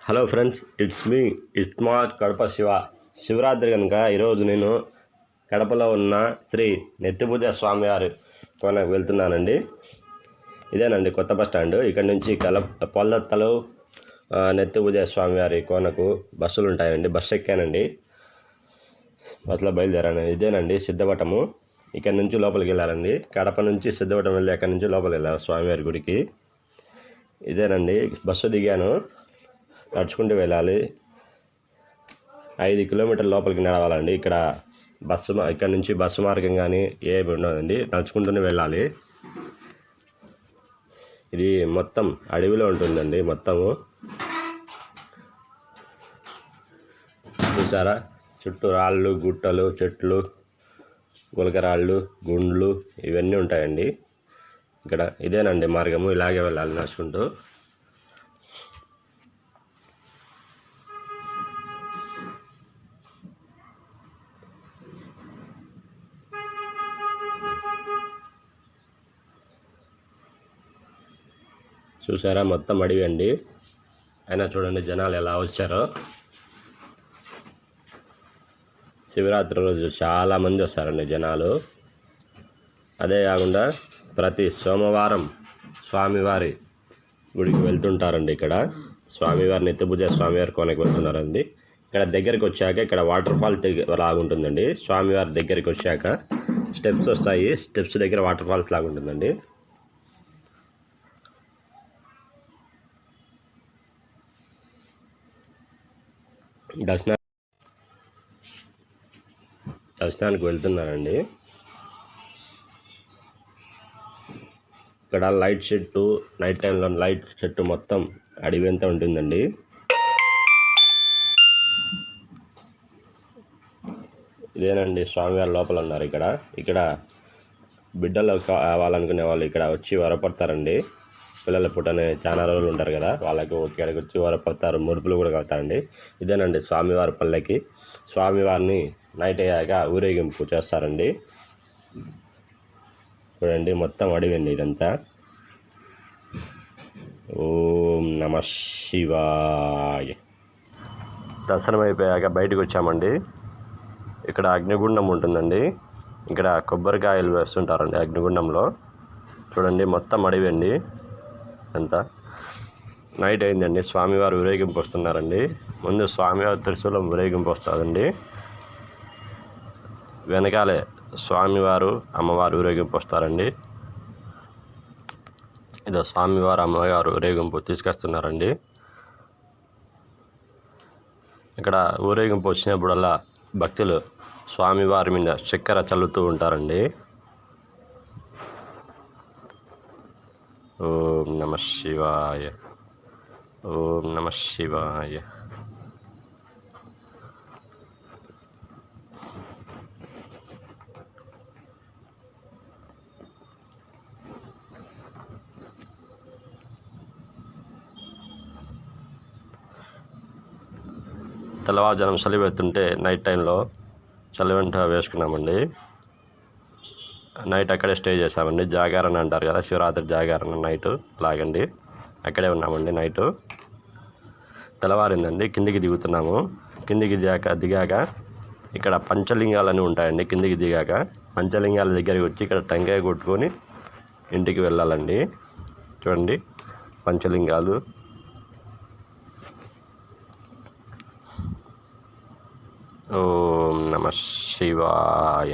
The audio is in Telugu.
హలో ఫ్రెండ్స్, ఇట్స్ మీ ఇట్మా కడప శివరాత్రి కనుక ఈరోజు నేను కడపలో ఉన్న శ్రీ నెత్తిపూజ స్వామివారి కోనకు వెళ్తున్నానండి. ఇదేనండి కొత్త బస్ స్టాండ్. ఇక్కడ నుంచి పొల్లత్తలు నెత్తిపూజ స్వామివారి కోనకు బస్సులు ఉంటాయండి. బస్సు ఎక్కానండి, బస్సులో బయలుదేరాను. ఇదేనండి సిద్ధవటము. ఇక్కడ నుంచి లోపలికి వెళ్ళాలండి. కడప నుంచి సిద్ధవటం వెళ్ళి అక్కడి నుంచి లోపలికి వెళ్ళాలి స్వామివారి గుడికి. ఇదేనండి బస్సు దిగాను, నడుచుకుంటూ వెళ్ళాలి. 5 కిలోమీటర్ల లోపలికి నడవాలండి. ఇక్కడ నుంచి బస్సు మార్గం కానీ ఏమి ఉండదండి, నడుచుకుంటూనే వెళ్ళాలి. ఇది మొత్తం అడవిలో ఉంటుందండి. మొత్తము చూసారా, చుట్టూ రాళ్ళు, గుట్టలు, చెట్లు, గులకరాళ్ళు, గుండ్లు ఇవన్నీ ఉంటాయండి. ఇదేనండి మార్గము. ఇలాగే వెళ్ళాలి నడుచుకుంటూ. చూసారా, మొత్తం అడవి అండి. అయినా చూడండి జనాలు ఎలా వచ్చారో. శివరాత్రి రోజు చాలామంది వస్తారండి జనాలు. అదే కాకుండా ప్రతి సోమవారం స్వామివారి గుడికి వెళ్తుంటారండి. ఇక్కడ స్వామివారి నెత్తిపూజ స్వామివారి కోనకి వెళ్తున్నారండి. ఇక్కడ దగ్గరికి వచ్చాక ఇక్కడ వాటర్ ఫాల్ లాగుంటుందండి. స్వామివారి దగ్గరికి వచ్చాక స్టెప్స్ వస్తాయి. స్టెప్స్ దగ్గర వాటర్ ఫాల్స్ లాగుంటుందండి. దర్శనానికి వెళ్తున్నారండి. ఇక్కడ లైట్ చెట్టు, నైట్ టైంలో లైట్ చెట్టు మొత్తం అడవి అంతా ఉంటుందండి. ఇదేనండి స్వామివారి లోపల ఉన్నారు. ఇక్కడ బిడ్డలు కావాలనుకునే వాళ్ళు ఇక్కడ వచ్చి వరపడతారండి. పిల్లల పుట్టని చాలా రోజులు ఉంటారు కదా, వాళ్ళకి ఇక్కడికి వచ్చి వరపడతారు. ముడుపులు కూడా కడతారండి. ఇదేనండి స్వామివారి పల్లెకి. స్వామివారిని నైట్ అయ్యాక ఊరేగింపు చేస్తారండి. చూడండి మొత్తం అడవండి ఇదంతా. ఓం నమ శివాయ. దర్శనం అయిపోయాక బయటకు వచ్చామండి. ఇక్కడ అగ్నిగుండం ఉంటుందండి. ఇక్కడ కొబ్బరికాయలు వేస్తుంటారండి అగ్నిగుండంలో. చూడండి మొత్తం అడవండి అంతా. నైట్ అయిందండి. స్వామివారు ఊరేగింపు వస్తున్నారండి. ముందు స్వామివారి త్రిశూలం ఊరేగింపు వస్తుందండి. వెనకాలే స్వామివారు అమ్మవారు ఊరేగింపు వస్తారండి. ఇదో స్వామివారు అమ్మవారు ఊరేగింపు తీసుకొస్తున్నారండి. ఇక్కడ ఊరేగింపు వచ్చినప్పుడల్లా భక్తులు స్వామివారి మీద చక్కెర చల్లుతూ ఉంటారండి. ఓం నమ శివాయ, ఓం నమ శివాయ. తెల్లవారుజాము చలి పెడుతుంటే నైట్ టైంలో చలివెంట వేసుకున్నామండి. నైట్ అక్కడే స్టే చేసామండి. జాగారణ అంటారు కదా, శివరాత్రి జాగారణ నైట్ లాగండి. అక్కడే ఉన్నామండి నైటు. తెల్లవారిందండి. కిందికి దిగుతున్నాము. కిందికి దిగాక ఇక్కడ పంచలింగాలని ఉంటాయండి. కిందికి దిగాక పంచలింగాల దగ్గరికి వచ్చి ఇక్కడ టెంకాయ కొట్టుకొని ఇంటికి వెళ్ళాలండి. చూడండి పంచలింగాలు. ఓం నమ శివాయ.